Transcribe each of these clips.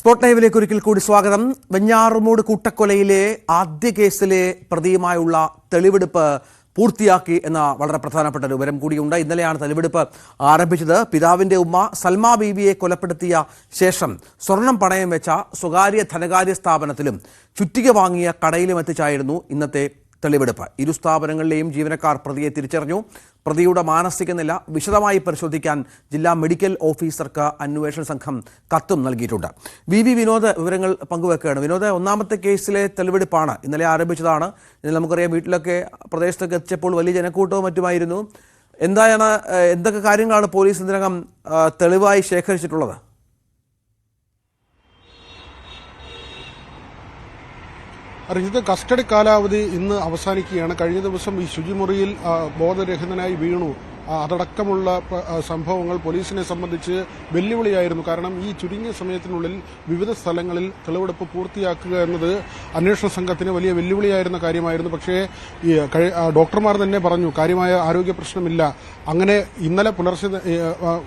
Spot ലൈവിലേക്ക് ഒരിക്കൽ കൂടി സ്വാഗതം. വെഞ്ഞാറമൂട് കൂട്ടക്കൊലയിലെ ആദ്യ കേസിലെ പ്രതിയുമായുള്ള തെളിവെടുപ്പ് പൂർത്തിയാക്കി എന്ന വളരെ പ്രധാനപ്പെട്ട ഒരു വിവരം കൂടിയുണ്ട്. ഇന്നലെയാണ് തെളിവെടുപ്പ് ആരംഭിച്ചത്. പിതാവിന്റെ ഉമ്മ സൽമാ ബീവിയെ കൊലപ്പെടുത്തിയ ശേഷം സ്വർണം പണയം വെച്ച സ്വകാര്യ ധനകാര്യ സ്ഥാപനത്തിലും ചുറ്റിക വാങ്ങിയ കടയിലും എത്തിച്ചായിരുന്നു ഇന്നത്തെ തെളിവെടുപ്പ്. ഇരു സ്ഥാപനങ്ങളിലെയും ജീവനക്കാർ പ്രതിയെ തിരിച്ചറിഞ്ഞു. പ്രതിയുടെ മാനസിക നില വിശദമായി പരിശോധിക്കാൻ ജില്ലാ മെഡിക്കൽ ഓഫീസർക്ക് അന്വേഷണ സംഘം കത്തും നൽകിയിട്ടുണ്ട്. വി വിനോദ് വിവരങ്ങൾ പങ്കുവെക്കുകയാണ്. വിനോദ്, ഒന്നാമത്തെ കേസിലെ തെളിവെടുപ്പാണ് ഇന്നലെ ആരംഭിച്ചതാണ്. ഇന്നലെ നമുക്കറിയാം വീട്ടിലൊക്കെ പ്രദേശത്തൊക്കെ എത്തിച്ചപ്പോൾ വലിയ ജനക്കൂട്ടവും മറ്റുമായിരുന്നു. എന്തൊക്കെ കാര്യങ്ങളാണ് പോലീസ് ഇതിനകം തെളിവായി ശേഖരിച്ചിട്ടുള്ളത്? റിജിത്ത്, കസ്റ്റഡി കാലാവധി ഇന്ന് അവസാനിക്കുകയാണ്. കഴിഞ്ഞ ദിവസം ഈ ശുചിമുറിയിൽ ബോധരഹിതനായി വീണു അതടക്കമുള്ള സംഭവങ്ങൾ പോലീസിനെ സംബന്ധിച്ച് വെല്ലുവിളിയായിരുന്നു. കാരണം ഈ ചുരുങ്ങിയ സമയത്തിനുള്ളിൽ വിവിധ സ്ഥലങ്ങളിൽ തെളിവെടുപ്പ് പൂർത്തിയാക്കുക എന്നത് അന്വേഷണ സംഘത്തിന് വലിയ വെല്ലുവിളിയായിരുന്ന കാര്യമായിരുന്നു. പക്ഷേ ഈ ഡോക്ടർമാർ തന്നെ പറഞ്ഞു കാര്യമായ ആരോഗ്യ പ്രശ്നമില്ല. അങ്ങനെ ഇന്നലെ പുലർച്ചെ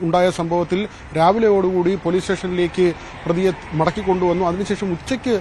ഉണ്ടായ സംഭവത്തിൽ രാവിലെയോടുകൂടി പോലീസ് സ്റ്റേഷനിലേക്ക് പ്രതിയെ മടക്കിക്കൊണ്ടുവന്നു. അതിനുശേഷം ഉച്ചയ്ക്ക്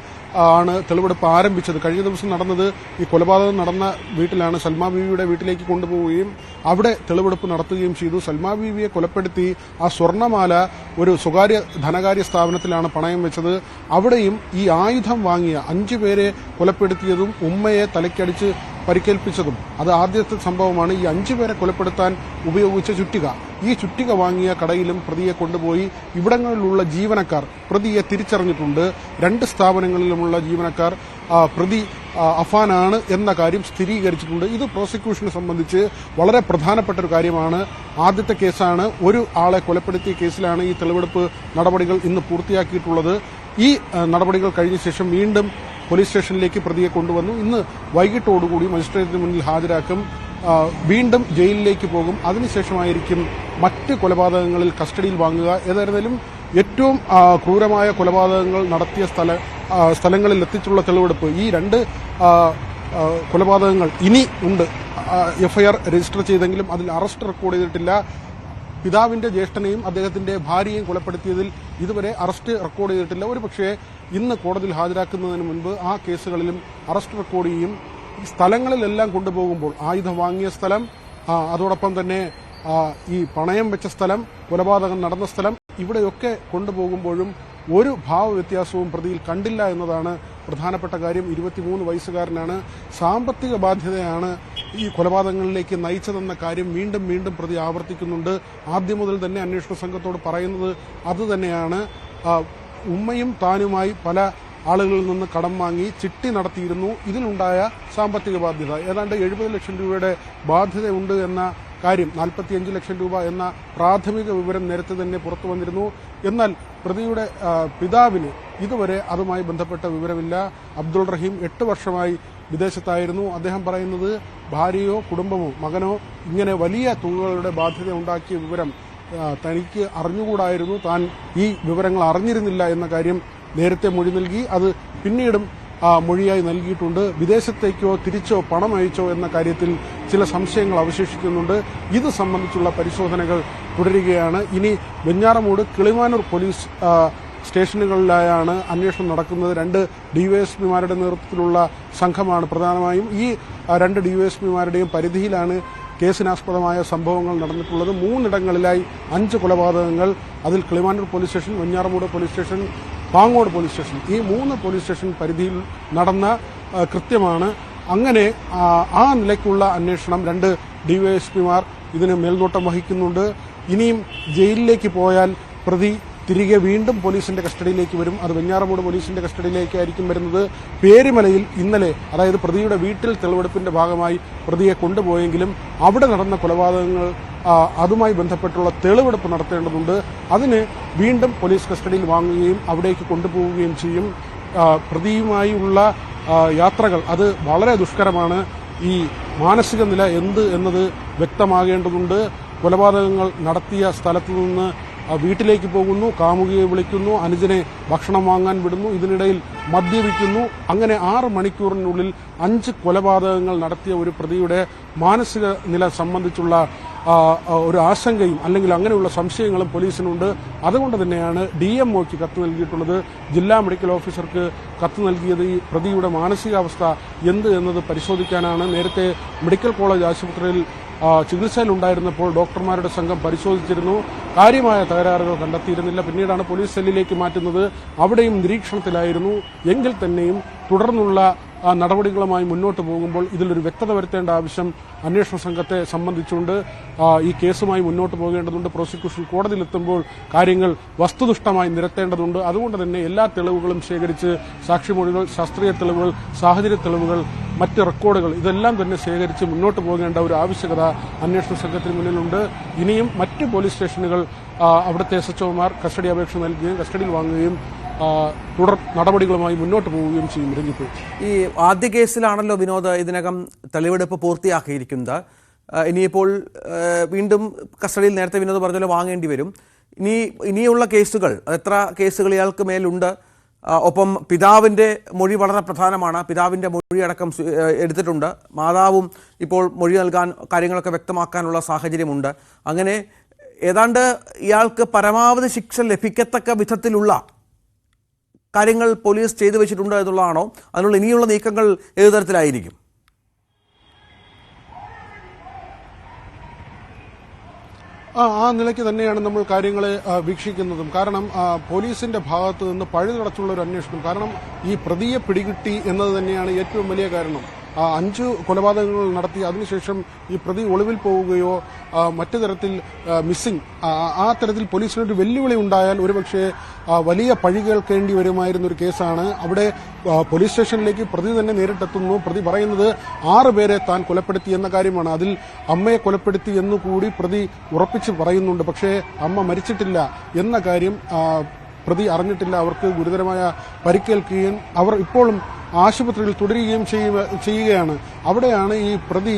ആണ് തെളിവെടുപ്പ് ആരംഭിച്ചത്. കഴിഞ്ഞ ദിവസം നടന്നത് ഈ കൊലപാതകം നടന്ന വീട്ടിലാണ്. സൽമാ ബീവിയുടെ വീട്ടിലേക്ക് കൊണ്ടുപോവുകയും അവിടെ തെളിവെടുപ്പ് നടത്തുകയും ചെയ്തു. സൽമാ ബീവിയെ കൊലപ്പെടുത്തി ആ സ്വർണ്ണമാല ഒരു സ്വകാര്യ ധനകാര്യ സ്ഥാപനത്തിലാണ് പണയം വെച്ചത്. അവിടെയും ഈ ആയുധം വാങ്ങിയ 5 പേരെ കൊലപ്പെടുത്തിയതും ഉമ്മയെ തലയ്ക്കടിച്ച് പരിക്കേൽപ്പിച്ചതും അത് ആദ്യത്തെ സംഭവമാണ്. ഈ 5 പേരെ കൊലപ്പെടുത്താൻ ഉപയോഗിച്ച ചുറ്റിക, ഈ ചുറ്റിക വാങ്ങിയ കടയിലും പ്രതിയെ കൊണ്ടുപോയി ഇവിടങ്ങളിലുള്ള ജീവനക്കാർ പ്രതിയെ തിരിച്ചറിഞ്ഞിട്ടുണ്ട്. 2 സ്ഥാപനങ്ങളിലുമുള്ള ജീവനക്കാർ പ്രതി അഫാനാണ് എന്ന കാര്യം സ്ഥിരീകരിച്ചിട്ടുണ്ട്. ഇത് പ്രോസിക്യൂഷനെ സംബന്ധിച്ച് വളരെ പ്രധാനപ്പെട്ട ഒരു കാര്യമാണ്. ആദ്യത്തെ കേസാണ്. ഒരു ആളെ കൊലപ്പെടുത്തിയ കേസിലാണ് ഈ തെളിവെടുപ്പ് നടപടികൾ ഇന്ന് പൂർത്തിയാക്കിയിട്ടുള്ളത്. ഈ നടപടികൾ കഴിഞ്ഞ ശേഷം വീണ്ടും പോലീസ് സ്റ്റേഷനിലേക്ക് പ്രതിയെ കൊണ്ടുവന്നു. ഇന്ന് വൈകിട്ടോടുകൂടി മജിസ്ട്രേറ്റിന് മുന്നിൽ ഹാജരാക്കും. വീണ്ടും ജയിലിലേക്ക് പോകും. അതിനുശേഷമായിരിക്കും മറ്റ് കൊലപാതകങ്ങളിൽ കസ്റ്റഡിയിൽ വാങ്ങുക. ഏതായിരുന്നാലും ഏറ്റവും ക്രൂരമായ കൊലപാതകങ്ങൾ നടത്തിയ സ്ഥലങ്ങളിൽ എത്തിച്ചുള്ള തെളിവെടുപ്പ്. ഈ 2 കൊലപാതകങ്ങൾ ഇനി ഉണ്ട്. എഫ്ഐആർ രജിസ്റ്റർ ചെയ്തെങ്കിലും അതിൽ അറസ്റ്റ് റെക്കോർഡ് ചെയ്തിട്ടില്ല. പിതാവിന്റെ ജ്യേഷ്ഠനെയും അദ്ദേഹത്തിന്റെ ഭാര്യയെയും കൊലപ്പെടുത്തിയതിൽ ഇതുവരെ അറസ്റ്റ് റെക്കോർഡ് ചെയ്തിട്ടില്ല. ഒരുപക്ഷേ ഇന്ന് കോടതിയിൽ ഹാജരാക്കുന്നതിന് മുൻപ് ആ കേസുകളിലും അറസ്റ്റ് റെക്കോർഡ് ചെയ്യും. ഈ സ്ഥലങ്ങളിലെല്ലാം കൊണ്ടുപോകുമ്പോൾ ആയുധം വാങ്ങിയ സ്ഥലം, അതോടൊപ്പം തന്നെ ഈ പണയം വെച്ച സ്ഥലം, കൊലപാതകം നടന്ന സ്ഥലം, ഇവിടെയൊക്കെ കൊണ്ടുപോകുമ്പോഴും ഒരു ഭാവവ്യത്യാസവും പ്രതിയിൽ കണ്ടില്ല എന്നതാണ് പ്രധാനപ്പെട്ട കാര്യം. 23 വയസ്സുകാരനാണ്. സാമ്പത്തിക ബാധ്യതയാണ് ഈ കൊലപാതകങ്ങളിലേക്ക് നയിച്ചതെന്ന കാര്യം വീണ്ടും വീണ്ടും പ്രതി ആവർത്തിക്കുന്നുണ്ട്. ആദ്യം മുതൽ തന്നെ അന്വേഷണ സംഘത്തോട് പറയുന്നത് അതുതന്നെയാണ്. ഉമ്മയും താനുമായി പല ആളുകളിൽ നിന്ന് കടം വാങ്ങി ചിട്ടി നടത്തിയിരുന്നു. ഇതിലുണ്ടായ സാമ്പത്തിക ബാധ്യത ഏതാണ്ട് 70 ലക്ഷം രൂപയുടെ ബാധ്യതയുണ്ട് എന്ന കാര്യം, 45 ലക്ഷം രൂപ എന്ന പ്രാഥമിക വിവരം നേരത്തെ തന്നെ പുറത്തു വന്നിരുന്നു. എന്നാൽ പ്രതിയുടെ പിതാവിന് ഇതുവരെ അതുമായി ബന്ധപ്പെട്ട വിവരമില്ല. അബ്ദുൾ റഹീം 8 വർഷമായി വിദേശത്തായിരുന്നു. അദ്ദേഹം പറയുന്നത് ഭാര്യയോ കുടുംബമോ മകനോ ഇങ്ങനെ വലിയ തുകകളുടെ ബാധ്യത ഉണ്ടാക്കിയ വിവരം തനിക്ക് അറിഞ്ഞുകൂടായിരുന്നു. താൻ ഈ വിവരങ്ങൾ അറിഞ്ഞിരുന്നില്ല എന്ന കാര്യം നേരത്തെ മൊഴി നൽകി. അത് പിന്നീടും മൊഴിയായി നൽകിയിട്ടുണ്ട്. വിദേശത്തേക്കോ തിരിച്ചോ പണം അയച്ചോ എന്ന കാര്യത്തിൽ ചില സംശയങ്ങൾ അവശേഷിക്കുന്നുണ്ട്. ഇത് സംബന്ധിച്ചുള്ള പരിശോധനകൾ തുടരുകയാണ്. ഇനി വെഞ്ഞാറമൂട് കിളിമാനൂർ പോലീസ് സ്റ്റേഷനുകളിലായാണ് അന്വേഷണം നടക്കുന്നത്. 2 ഡിവൈഎസ്പിമാരുടെ നേതൃത്വത്തിലുള്ള സംഘമാണ് പ്രധാനമായും. ഈ 2 ഡിവൈഎസ്പിമാരുടെയും പരിധിയിലാണ് കേസിനാസ്പദമായ സംഭവങ്ങൾ നടന്നിട്ടുള്ളത്. 3 ഇടങ്ങളിലായി 5 കൊലപാതകങ്ങൾ. അതിൽ Kilimanoor police station, Venjaramoodu police station, Pangode police station, ഈ 3 പോലീസ് സ്റ്റേഷൻ പരിധിയിൽ നടന്ന കൃത്യമാണ്. അങ്ങനെ ആ നിലയ്ക്കുള്ള അന്വേഷണം 2 ഡിവൈഎസ്പിമാർ ഇതിന് മേൽനോട്ടം വഹിക്കുന്നുണ്ട്. ഇനിയും ജയിലിലേക്ക് പോയാൽ പ്രതി തിരികെ വീണ്ടും പോലീസിന്റെ കസ്റ്റഡിയിലേക്ക് വരും. അത് വെഞ്ഞാറമൂട് പോലീസിന്റെ കസ്റ്റഡിയിലേക്കായിരിക്കും വരുന്നത്. പേരിമലയിൽ ഇന്നലെ, അതായത് പ്രതിയുടെ വീട്ടിൽ തെളിവെടുപ്പിന്റെ ഭാഗമായി പ്രതിയെ കൊണ്ടുപോയെങ്കിലും അവിടെ നടന്ന കൊലപാതകങ്ങൾ അതുമായി ബന്ധപ്പെട്ടുള്ള തെളിവെടുപ്പ് നടത്തേണ്ടതുണ്ട്. അതിന് വീണ്ടും പോലീസ് കസ്റ്റഡിയിൽ വാങ്ങുകയും അവിടേക്ക് കൊണ്ടുപോവുകയും ചെയ്യും. പ്രതിയുമായുള്ള യാത്രകൾ അത് വളരെ ദുഷ്കരമാണ്. ഈ മാനസിക നില എന്നത് വ്യക്തമാകേണ്ടതുണ്ട്. കൊലപാതകങ്ങൾ നടത്തിയ സ്ഥലത്തു നിന്ന് വീട്ടിലേക്ക് പോകുന്നു, കാമുകിയെ വിളിക്കുന്നു, അനുജനെ ഭക്ഷണം വാങ്ങാൻ വിടുന്നു, ഇതിനിടയിൽ മദ്യപിക്കുന്നു. അങ്ങനെ 6 മണിക്കൂറിനുള്ളിൽ 5 കൊലപാതകങ്ങൾ നടത്തിയ ഒരു പ്രതിയുടെ മാനസിക നില സംബന്ധിച്ചുള്ള ഒരു ആശങ്കയും അല്ലെങ്കിൽ അങ്ങനെയുള്ള സംശയങ്ങളും പോലീസിനുണ്ട്. അതുകൊണ്ട് തന്നെയാണ് DMOക്ക് കത്ത് നൽകിയിട്ടുള്ളത്. ജില്ലാ മെഡിക്കൽ ഓഫീസർക്ക് കത്ത് നൽകിയത് ഈ പ്രതിയുടെ മാനസികാവസ്ഥ എന്ത് എന്നത് പരിശോധിക്കാനാണ്. നേരത്തെ മെഡിക്കൽ കോളേജ് ആശുപത്രിയിൽ ചികിത്സയിലുണ്ടായിരുന്നപ്പോൾ ഡോക്ടർമാരുടെ സംഘം പരിശോധിച്ചിരുന്നു. കാര്യമായ തകരാറുകൾ കണ്ടെത്തിയിരുന്നില്ല. പിന്നീടാണ് പോലീസ് സെല്ലിലേക്ക് മാറ്റുന്നത്. അവിടെയും നിരീക്ഷണത്തിലായിരുന്നു. എങ്കിൽ തന്നെയും തുടർന്നുള്ള നടപടികളുമായി മുന്നോട്ട് പോകുമ്പോൾ ഇതിലൊരു വ്യക്തത വരുത്തേണ്ട ആവശ്യം അന്വേഷണ സംഘത്തെ സംബന്ധിച്ചുണ്ട്. ഈ കേസുമായി മുന്നോട്ട് പോകേണ്ടതുണ്ട്. പ്രോസിക്യൂഷൻ കോടതിയിലെത്തുമ്പോൾ കാര്യങ്ങൾ വസ്തുനിഷ്ഠമായി നിരത്തേണ്ടതുണ്ട്. അതുകൊണ്ട് തന്നെ എല്ലാ തെളിവുകളും ശേഖരിച്ച് സാക്ഷിമൊഴികൾ, ശാസ്ത്രീയ തെളിവുകൾ, സാഹചര്യ തെളിവുകൾ, മറ്റ് റെക്കോർഡുകൾ ഇതെല്ലാം തന്നെ ശേഖരിച്ച് മുന്നോട്ട് പോകേണ്ട ഒരു ആവശ്യകത അന്വേഷണ സംഘത്തിന് മുന്നിലുണ്ട്. ഇനിയും മറ്റ് പോലീസ് സ്റ്റേഷനുകൾ അവിടുത്തെ SHOമാർ കസ്റ്റഡി അപേക്ഷ നൽകുകയും കസ്റ്റഡിയിൽ വാങ്ങുകയും തുടർ നടപടികളുമായി മുന്നോട്ട് പോവുകയും ചെയ്യും. രഞ്ജിത്ത്, ഈ ആദ്യ കേസിലാണല്ലോ വിനോദ് ഇതിനകം തെളിവെടുപ്പ് പൂർത്തിയാക്കിയിരിക്കുന്നത്. ഇനിയിപ്പോൾ വീണ്ടും കസ്റ്റഡിയിൽ നേരത്തെ വിനോദ് പറഞ്ഞല്ലോ വാങ്ങേണ്ടി വരും. ഇനിയുള്ള കേസുകൾ, എത്ര കേസുകൾ ഇയാൾക്ക് മേലുണ്ട്? ഒപ്പം പിതാവിൻ്റെ മൊഴി വളരെ പ്രധാനമാണ്. പിതാവിൻ്റെ മൊഴി അടക്കം എടുത്തിട്ടുണ്ട്. മാതാവും ഇപ്പോൾ മൊഴി നൽകാൻ, കാര്യങ്ങളൊക്കെ വ്യക്തമാക്കാനുള്ള സാഹചര്യമുണ്ട്. അങ്ങനെ ഏതാണ്ട് ഇയാൾക്ക് പരമാവധി ശിക്ഷ ലഭിക്കത്തക്ക വിധത്തിലുള്ള കാര്യങ്ങൾ പോലീസ് ചെയ്തു വെച്ചിട്ടുണ്ട് എന്നുള്ളതാണോ? അതിനുള്ള ഇനിയുള്ള നീക്കങ്ങൾ ഏതു തരത്തിലായിരിക്കും? ആ നിലയ്ക്ക് തന്നെയാണ് നമ്മൾ കാര്യങ്ങളെ വീക്ഷിക്കുന്നതും. കാരണം പോലീസിന്റെ ഭാഗത്ത് നിന്ന് പഴുതടച്ചുള്ള ഒരു അന്വേഷണം. കാരണം ഈ പ്രതിയെ പിടികിട്ടി എന്നത് തന്നെയാണ് ഏറ്റവും വലിയ കാരണം. 5 കൊലപാതകങ്ങൾ നടത്തി അതിനുശേഷം ഈ പ്രതി ഒളിവിൽ പോവുകയോ മറ്റു തരത്തിൽ മിസ്സിംഗ്, ആ തരത്തിൽ പോലീസിനൊരു വെല്ലുവിളി ഉണ്ടായാൽ ഒരുപക്ഷെ വലിയ പഴി കേൾക്കേണ്ടി വരുമായിരുന്ന ഒരു കേസാണ്. അവിടെ പോലീസ് സ്റ്റേഷനിലേക്ക് പ്രതി തന്നെ നേരിട്ടെത്തുന്നു. പ്രതി പറയുന്നത് 6 പേരെ താൻ കൊലപ്പെടുത്തി എന്ന കാര്യമാണ്. അതിൽ അമ്മയെ കൊലപ്പെടുത്തി എന്നുകൂടി പ്രതി ഉറപ്പിച്ച് പറയുന്നുണ്ട്. പക്ഷേ അമ്മ മരിച്ചിട്ടില്ല എന്ന കാര്യം പ്രതി അറിഞ്ഞിട്ടില്ല. അവർക്ക് ഗുരുതരമായ പരിക്കേൽക്കുകയും അവർ ഇപ്പോഴും ആശുപത്രിയിൽ തുടരുകയും ചെയ്യുകയാണ്. അവിടെയാണ് ഈ പ്രതി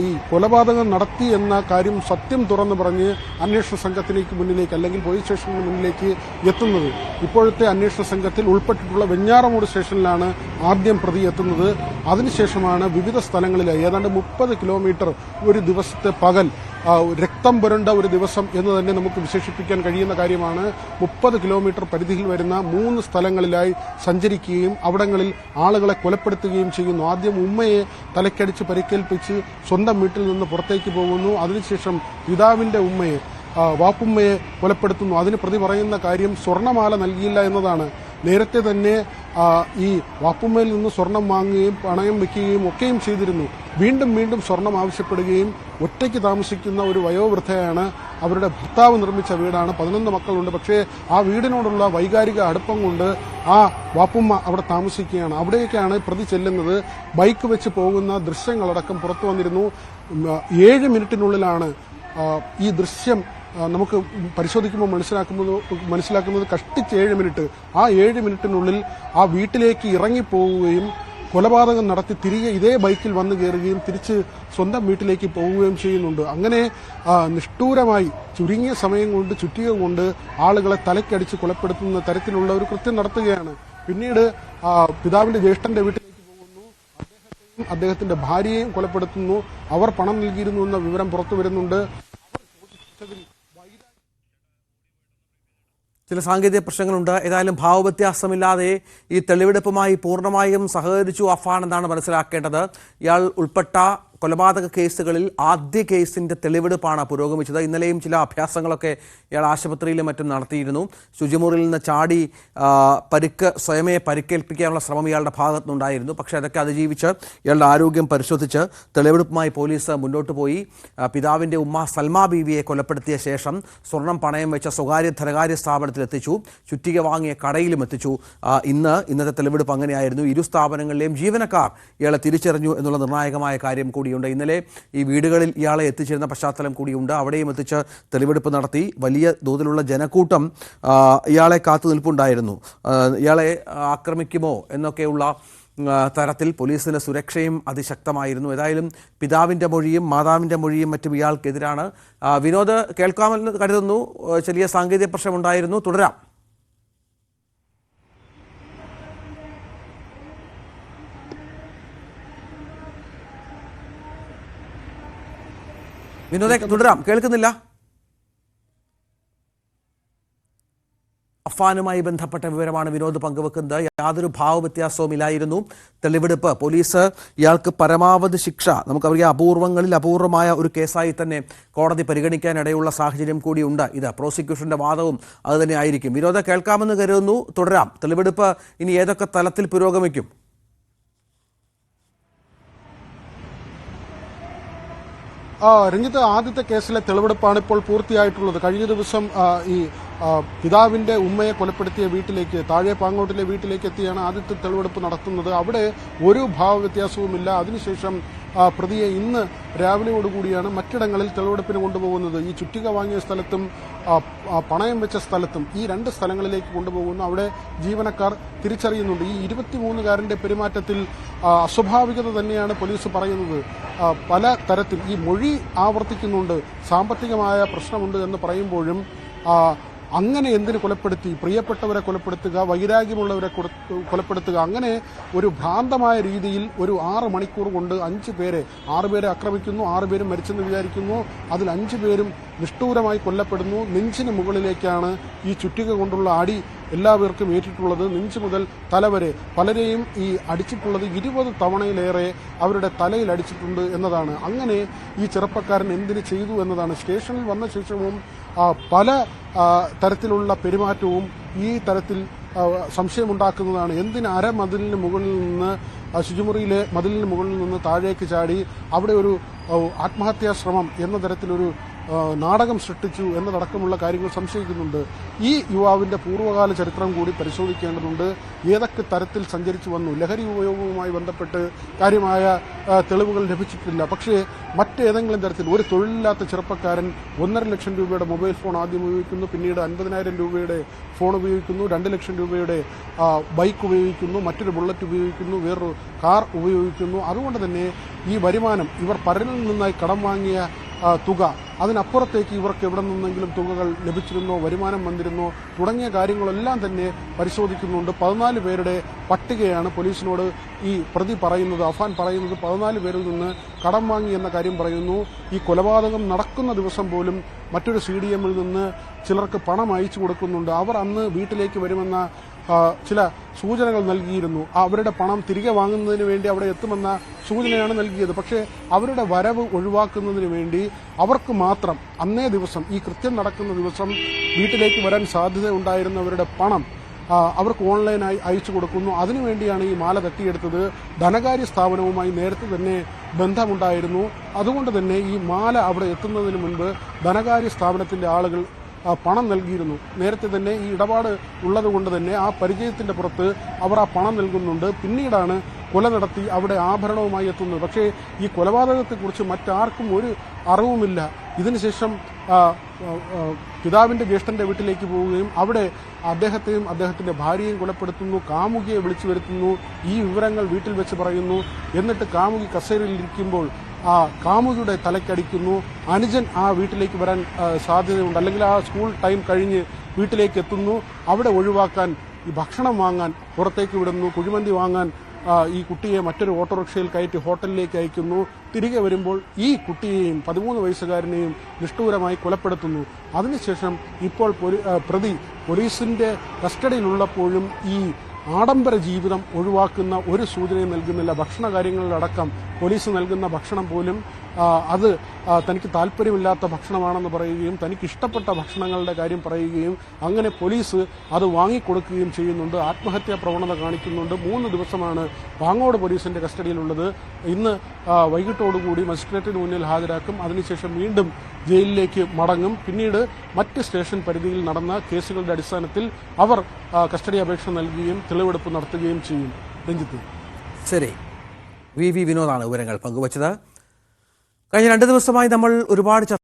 ഈ കൊലപാതകം നടത്തി എന്ന കാര്യം സത്യം തുറന്നു പറഞ്ഞ് അന്വേഷണ സംഘത്തിലേക്ക് മുന്നിലേക്ക് അല്ലെങ്കിൽ പോലീസ് സ്റ്റേഷന് മുന്നിലേക്ക് എത്തുന്നത്. ഇപ്പോഴത്തെ അന്വേഷണ സംഘത്തിൽ ഉൾപ്പെട്ടിട്ടുള്ള വെഞ്ഞാറമൂട് സ്റ്റേഷനിലാണ് ആദ്യം പ്രതി എത്തുന്നത്. അതിനുശേഷമാണ് വിവിധ സ്ഥലങ്ങളിലായി ഏതാണ്ട് 30 കിലോമീറ്റർ ഒരു ദിവസത്തെ പകൽ, രക്തം പുരണ്ട ഒരു ദിവസം എന്ന് തന്നെ നമുക്ക് വിശേഷിപ്പിക്കാൻ കഴിയുന്ന കാര്യമാണ്. 30 കിലോമീറ്റർ പരിധിയിൽ വരുന്ന 3 സ്ഥലങ്ങളിലായി സഞ്ചരിക്കുകയും അവിടങ്ങളിൽ ആളുകളെ കൊലപ്പെടുത്തുകയും ചെയ്യുന്നു. ആദ്യം ഉമ്മയെ തലക്കടിച്ച് പരിക്കേൽപ്പിച്ച് സ്വന്തം വീട്ടിൽ നിന്ന് പുറത്തേക്ക് പോകുന്നു. അതിനുശേഷം പിതാവിന്റെ ഉമ്മയെ, വാപ്പുമ്മയെ കൊലപ്പെടുത്തുന്നു. അതിന് പ്രതി പറയുന്ന കാര്യം സ്വർണ്ണമാല നൽകിയില്ല എന്നതാണ്. നേരത്തെ തന്നെ ഈ വാപ്പുമ്മയിൽ നിന്ന് സ്വർണം വാങ്ങുകയും പണയം വെക്കുകയും ഒക്കെയും ചെയ്തിരുന്നു. വീണ്ടും വീണ്ടും സ്വർണം ആവശ്യപ്പെടുകയും ഒറ്റയ്ക്ക് താമസിക്കുന്ന ഒരു വയോവൃദ്ധയാണ്. അവരുടെ ഭർത്താവ് നിർമ്മിച്ച വീടാണ്. 11 മക്കളുണ്ട്. പക്ഷേ ആ വീടിനോടുള്ള വൈകാരിക അടുപ്പം കൊണ്ട് ആ വാപ്പുമ്മ അവിടെ താമസിക്കുകയാണ്. അവിടേക്കാണ് പ്രതി ചെല്ലുന്നത്. ബൈക്ക് വെച്ച് പോകുന്ന ദൃശ്യങ്ങളടക്കം പുറത്തു വന്നിരുന്നു. 7 മിനിറ്റിനുള്ളിലാണ് ഈ ദൃശ്യം നമുക്ക് പരിശോധിക്കുമ്പോൾ മനസ്സിലാക്കുന്നത് കഷ്ടിച്ച് 7 മിനിറ്റ്. ആ 7 മിനിറ്റിനുള്ളിൽ ആ വീട്ടിലേക്ക് ഇറങ്ങിപ്പോവുകയും കൊലപാതകം നടത്തി തിരികെ ഇതേ ബൈക്കിൽ വന്നു കയറുകയും തിരിച്ച് സ്വന്തം വീട്ടിലേക്ക് പോവുകയും ചെയ്യുന്നുണ്ട്. അങ്ങനെ നിഷ്ഠൂരമായി ചുരുങ്ങിയ സമയം കൊണ്ട്, ചുറ്റിക കൊണ്ട് ആളുകളെ തലക്കടിച്ച് കൊലപ്പെടുത്തുന്ന തരത്തിലുള്ള ഒരു കൃത്യം നടത്തുകയാണ്. പിന്നീട് പിതാവിന്റെ ജ്യേഷ്ഠന്റെ വീട്ടിലേക്ക് പോകുന്നു. അദ്ദേഹത്തിന്റെ ഭാര്യയെയും കൊലപ്പെടുത്തുന്നു. അവർ പണം നൽകിയിരുന്നു എന്ന വിവരം പുറത്തു വരുന്നുണ്ട്. ചില സാങ്കേതിക പ്രശ്നങ്ങളുണ്ട്. ഏതായാലും ഭാവവ്യത്യാസമില്ലാതെ ഈ തെളിവെടുപ്പുമായി പൂർണ്ണമായും സഹകരിച്ചു അഫാൻ എന്നാണ് മനസ്സിലാക്കേണ്ടത്. ഇയാൾ ഉൾപ്പെട്ട കൊലപാതക കേസുകളിൽ ആദ്യ കേസിന്റെ തെളിവെടുപ്പാണ് പുരോഗമിച്ചത്. ഇന്നലെയും ചില അഭ്യാസങ്ങളൊക്കെ ഇയാൾ ആശുപത്രിയിലും മറ്റും നടത്തിയിരുന്നു. ശുചിമുറിയിൽ നിന്ന് ചാടി സ്വയമേ പരിക്കേൽപ്പിക്കാനുള്ള ശ്രമം ഇയാളുടെ ഭാഗത്തുനിന്നുണ്ടായിരുന്നു. പക്ഷേ അതൊക്കെ അതിജീവിച്ച് ഇയാളുടെ ആരോഗ്യം പരിശോധിച്ച് തെളിവെടുപ്പുമായി പോലീസ് മുന്നോട്ട് പോയി. പിതാവിൻ്റെ ഉമ്മ സൽമാ ബീവിയെ കൊലപ്പെടുത്തിയ ശേഷം സ്വർണം പണയം വെച്ച സ്വകാര്യ ധനകാര്യ സ്ഥാപനത്തിൽ എത്തിച്ചു. ചുറ്റിക വാങ്ങിയ കടയിലും എത്തിച്ചു. ഇന്നത്തെ തെളിവെടുപ്പ് അങ്ങനെയായിരുന്നു. ഇരു സ്ഥാപനങ്ങളിലെയും ജീവനക്കാർ ഇയാളെ തിരിച്ചറിഞ്ഞു എന്നുള്ള നിർണായകമായ കാര്യം കൂടി. ഇന്നലെ ഈ വീടുകളിൽ ഇയാളെ എത്തിച്ചിരുന്ന പശ്ചാത്തലം കൂടിയുണ്ട്. അവിടെയും എത്തിച്ച് തെളിവെടുപ്പ് നടത്തി. വലിയ തോതിലുള്ള ജനക്കൂട്ടം ഇയാളെ കാത്തു നിൽപ്പുണ്ടായിരുന്നു. ഇയാളെ ആക്രമിക്കുമോ എന്നൊക്കെയുള്ള തരത്തിൽ പോലീസിന്റെ സുരക്ഷയും അതിശക്തമായിരുന്നു. ഏതായാലും പിതാവിൻ്റെ മൊഴിയും മാതാവിൻ്റെ മൊഴിയും മറ്റും ഇയാൾക്കെതിരാണ്. വിനോദ് കേൾക്കാമെന്ന് കരുതുന്നു. ചെറിയ സാങ്കേതിക പ്രശ്നമുണ്ടായിരുന്നു. തുടരാം. വിനോദേ തുടരാം, കേൾക്കുന്നില്ല. അഫ്വാനുമായി ബന്ധപ്പെട്ട വിവരമാണ് വിനോദ് പങ്കുവെക്കുന്നത്. യാതൊരു ഭാവവ്യത്യാസവും ഇല്ലായിരുന്നു. തെളിവെടുപ്പ് പോലീസ് ഇയാൾക്ക് പരമാവധി ശിക്ഷ, നമുക്കറിയാം അപൂർവങ്ങളിൽ അപൂർവമായ ഒരു കേസായി തന്നെ കോടതി പരിഗണിക്കാനിടയുള്ള സാഹചര്യം കൂടിയുണ്ട്. ഇത് പ്രോസിക്യൂഷന്റെ വാദവും അത് തന്നെ ആയിരിക്കും. വിനോദ് കേൾക്കാമെന്ന് കരുതുന്നു, തുടരാം. തെളിവെടുപ്പ് ഇനി ഏതൊക്കെ തലത്തിൽ പുരോഗമിക്കും? രഞ്ജിത്ത്, ആദ്യത്തെ കേസിലെ തെളിവെടുപ്പാണ് ഇപ്പോൾ പൂർത്തിയായിട്ടുള്ളത്. കഴിഞ്ഞ ദിവസം ഈ പിതാവിന്റെ ഉമ്മയെ കൊലപ്പെടുത്തിയ വീട്ടിലേക്ക്, താഴെ പാങ്ങോട്ടിലെ വീട്ടിലേക്ക് എത്തിയാണ് ആദ്യത്തെ തെളിവെടുപ്പ് നടത്തുന്നത്. അവിടെ ഒരു ഭാവവ്യത്യാസവുമില്ല. അതിനുശേഷം പ്രതിയെ ഇന്ന് രാവിലെയോടുകൂടിയാണ് മറ്റിടങ്ങളിൽ തെളിവെടുപ്പിന് കൊണ്ടുപോകുന്നത്. ഈ ചുറ്റിക വാങ്ങിയ സ്ഥലത്തും പണയം വെച്ച സ്ഥലത്തും, ഈ 2 സ്ഥലങ്ങളിലേക്ക് കൊണ്ടുപോകുന്നു. അവിടെ ജീവനക്കാർ തിരിച്ചറിയുന്നുണ്ട്. ഈ 23-കാരന്റെ പെരുമാറ്റത്തിൽ അസ്വാഭാവികത തന്നെയാണ് പോലീസ് പറയുന്നത്. പല തരത്തിൽ ഈ മൊഴി ആവർത്തിക്കുന്നുണ്ട്. സാമ്പത്തികമായ പ്രശ്നമുണ്ട് എന്ന് പറയുമ്പോഴും അങ്ങനെ എന്തിന് കൊലപ്പെടുത്തി, പ്രിയപ്പെട്ടവരെ കൊലപ്പെടുത്തുക, വൈരാഗ്യമുള്ളവരെ കൊലപ്പെടുത്തുക, അങ്ങനെ ഒരു ഭ്രാന്തമായ രീതിയിൽ ഒരു 6 മണിക്കൂർ കൊണ്ട് 6 പേരെ ആക്രമിക്കുന്നു. 6 പേരും മരിച്ചെന്ന് വിചാരിക്കുന്നു. അതിൽ 5 പേരും നിഷ്ഠൂരമായി കൊല്ലപ്പെടുന്നു. നെഞ്ചിന് മുകളിലേക്കാണ് ഈ ചുറ്റിക കൊണ്ടുള്ള അടി എല്ലാവർക്കും ഏറ്റിട്ടുള്ളത്. നെഞ്ച് മുതൽ തലവരെ പലരെയും ഈ അടിച്ചിട്ടുള്ളത് 20 തവണയിലേറെ അവരുടെ തലയിൽ അടിച്ചിട്ടുണ്ട് എന്നതാണ്. അങ്ങനെ ഈ ചെറുപ്പക്കാരൻ എന്തിന് ചെയ്തു എന്നതാണ്. സ്റ്റേഷനിൽ വന്ന ശേഷവും പല തരത്തിലുള്ള പെരുമാറ്റവും ഈ തരത്തിൽ സംശയമുണ്ടാക്കുന്നതാണ്. എന്തിന് അരമതിലിന് മുകളിൽ നിന്ന്, ശുചിമുറിയിലെ മതിലിന് മുകളിൽ നിന്ന് താഴേക്ക് ചാടി അവിടെ ഒരു ആത്മഹത്യാ ശ്രമം എന്ന തരത്തിലൊരു നാടകം സൃഷ്ടിച്ചു എന്നതടക്കമുള്ള കാര്യങ്ങൾ സംശയിക്കുന്നുണ്ട്. ഈ യുവാവിന്റെ പൂർവ്വകാല ചരിത്രം കൂടി പരിശോധിക്കേണ്ടതുണ്ട്. ഏതൊക്കെ തരത്തിൽ സഞ്ചരിച്ചു വന്നു, ലഹരി ഉപയോഗവുമായി ബന്ധപ്പെട്ട് കാര്യമായ തെളിവുകൾ ലഭിച്ചിട്ടില്ല. പക്ഷേ മറ്റേതെങ്കിലും തരത്തിൽ ഒരു തൊഴിലില്ലാത്ത ചെറുപ്പക്കാരൻ 1.5 ലക്ഷം രൂപയുടെ മൊബൈൽ ഫോൺ ആദ്യം ഉപയോഗിക്കുന്നു, പിന്നീട് 50,000 രൂപയുടെ ഫോൺ ഉപയോഗിക്കുന്നു, 2 ലക്ഷം രൂപയുടെ ബൈക്ക് ഉപയോഗിക്കുന്നു, മറ്റൊരു ബുള്ളറ്റ് ഉപയോഗിക്കുന്നു, വേറൊരു കാർ ഉപയോഗിക്കുന്നു. അതുകൊണ്ട് തന്നെ ഈ വരുമാനം, ഇവർ പലരിൽ നിന്നായി കടം വാങ്ങിയ തുക, അതിനപ്പുറത്തേക്ക് ഇവർക്ക് എവിടെ നിന്നെങ്കിലും തുകകൾ ലഭിച്ചിരുന്നോ, വരുമാനം വന്നിരുന്നോ തുടങ്ങിയ കാര്യങ്ങളെല്ലാം തന്നെ പരിശോധിക്കുന്നുണ്ട്. 14 പേരുടെ പട്ടികയാണ് പോലീസിനോട് ഈ പ്രതി പറയുന്നത്. അഫാൻ പറയുന്നത് 14 പേരിൽ നിന്ന് കടം വാങ്ങി എന്ന കാര്യം പറയുന്നു. ഈ കൊലപാതകം നടക്കുന്ന ദിവസം പോലും മറ്റൊരു CDMൽ നിന്ന് ചിലർക്ക് പണം അയച്ചു കൊടുക്കുന്നുണ്ട്. അവർ അന്ന് വീട്ടിലേക്ക് വരുമെന്ന ചില സൂചനകൾ നൽകിയിരുന്നു. അവരുടെ പണം തിരികെ വാങ്ങുന്നതിന് വേണ്ടി അവിടെ എത്തുമെന്ന സൂചനയാണ് നൽകിയത്. പക്ഷേ അവരുടെ വരവ് ഒഴിവാക്കുന്നതിന് വേണ്ടി അവർക്ക് മാത്രം അന്നേ ദിവസം, ഈ കൃത്യം നടക്കുന്ന ദിവസം വീട്ടിലേക്ക് വരാൻ സാധ്യതയുണ്ടായിരുന്നവരുടെ പണം അവർക്ക് ഓൺലൈനായി അയച്ചു കൊടുക്കുന്നു. അതിനുവേണ്ടിയാണ് ഈ മാല തട്ടിയെടുത്തത്. ധനകാര്യ സ്ഥാപനവുമായി നേരത്തെ തന്നെ ബന്ധമുണ്ടായിരുന്നു. അതുകൊണ്ട് തന്നെ ഈ മാല അവിടെ എത്തുന്നതിന് മുൻപ് ധനകാര്യ സ്ഥാപനത്തിന്റെ ആളുകൾ പണം നൽകിയിരുന്നു. നേരത്തെ തന്നെ ഈ ഇടപാട് ഉള്ളതുകൊണ്ട് തന്നെ ആ പരിചയത്തിന്റെ പുറത്ത് അവർ ആ പണം നൽകുന്നുണ്ട്. പിന്നീടാണ് കൊല നടത്തി അവിടെ ആഭരണവുമായി എത്തുന്നത്. പക്ഷേ ഈ കൊലപാതകത്തെക്കുറിച്ച് മറ്റാർക്കും ഒരു അറിവുമില്ല. ഇതിനുശേഷം പിതാവിന്റെ ജ്യേഷ്ഠന്റെ വീട്ടിലേക്ക് പോവുകയും അവിടെ അദ്ദേഹത്തെയും അദ്ദേഹത്തിന്റെ ഭാര്യയെയും കൊലപ്പെടുത്തുന്നു. കാമുകിയെ വിളിച്ചു വരുത്തുന്നു. ഈ വിവരങ്ങൾ വീട്ടിൽ വെച്ച് പറയുന്നു. എന്നിട്ട് കാമുകി കസേരയിൽ ഇരിക്കുമ്പോൾ കാമുകിയുടെ തലക്കടിക്കുന്നു. അനുജൻ ആ വീട്ടിലേക്ക് വരാൻ സാധ്യതയുണ്ട്, അല്ലെങ്കിൽ ആ സ്കൂൾ ടൈം കഴിഞ്ഞ് വീട്ടിലേക്ക് എത്തുന്നു. അവിടെ ഒഴിവാക്കാൻ ഈ ഭക്ഷണം വാങ്ങാൻ പുറത്തേക്ക് വിടുന്നു. കുഴിമന്തി വാങ്ങാൻ ഈ കുട്ടിയെ മറ്റൊരു ഓട്ടോറിക്ഷയിൽ കയറ്റി ഹോട്ടലിലേക്ക് അയക്കുന്നു. തിരികെ വരുമ്പോൾ ഈ കുട്ടിയെയും 13 വയസ്സുകാരനെയും നിഷ്ഠൂരമായി കൊലപ്പെടുത്തുന്നു. അതിനുശേഷം ഇപ്പോൾ പ്രതി പോലീസിന്റെ കസ്റ്റഡിയിലുള്ളപ്പോഴും ഈ ആഡംബര ജീവിതം ഒഴിവാക്കുന്ന ഒരു സൂചനയും നൽകുന്നില്ല. ഭക്ഷണ കാര്യങ്ങളിലടക്കം പോലീസ് നൽകുന്ന ഭക്ഷണം പോലും അത് തനിക്ക് താല്പര്യമില്ലാത്ത ഭക്ഷണമാണെന്ന് പറയുകയും തനിക്ക് ഇഷ്ടപ്പെട്ട ഭക്ഷണങ്ങളുടെ കാര്യം പറയുകയും അങ്ങനെ പോലീസ് അത് വാങ്ങിക്കൊടുക്കുകയും ചെയ്യുന്നുണ്ട്. ആത്മഹത്യാ പ്രവണത കാണിക്കുന്നുണ്ട്. 3 ദിവസമാണ് പാങ്ങോട് പോലീസിന്റെ കസ്റ്റഡിയിലുള്ളത്. ഇന്ന് വൈകിട്ടോടുകൂടി മജിസ്ട്രേറ്റിന് മുന്നിൽ ഹാജരാക്കും. അതിനുശേഷം വീണ്ടും ജയിലിലേക്ക് മടങ്ങും. പിന്നീട് മറ്റ് സ്റ്റേഷൻ പരിധിയിൽ നടന്ന കേസുകളുടെ അടിസ്ഥാനത്തിൽ അവർ കസ്റ്റഡി അപേക്ഷ നൽകുകയും തെളിവെടുപ്പ് നടത്തുകയും ചെയ്യും. രഞ്ജിത്ത്. ശരി, വി വിനോദാണ് വിവരങ്ങൾ പങ്കുവച്ചത്. കഴിഞ്ഞ 2 ദിവസമായി നമ്മൾ ഒരുപാട്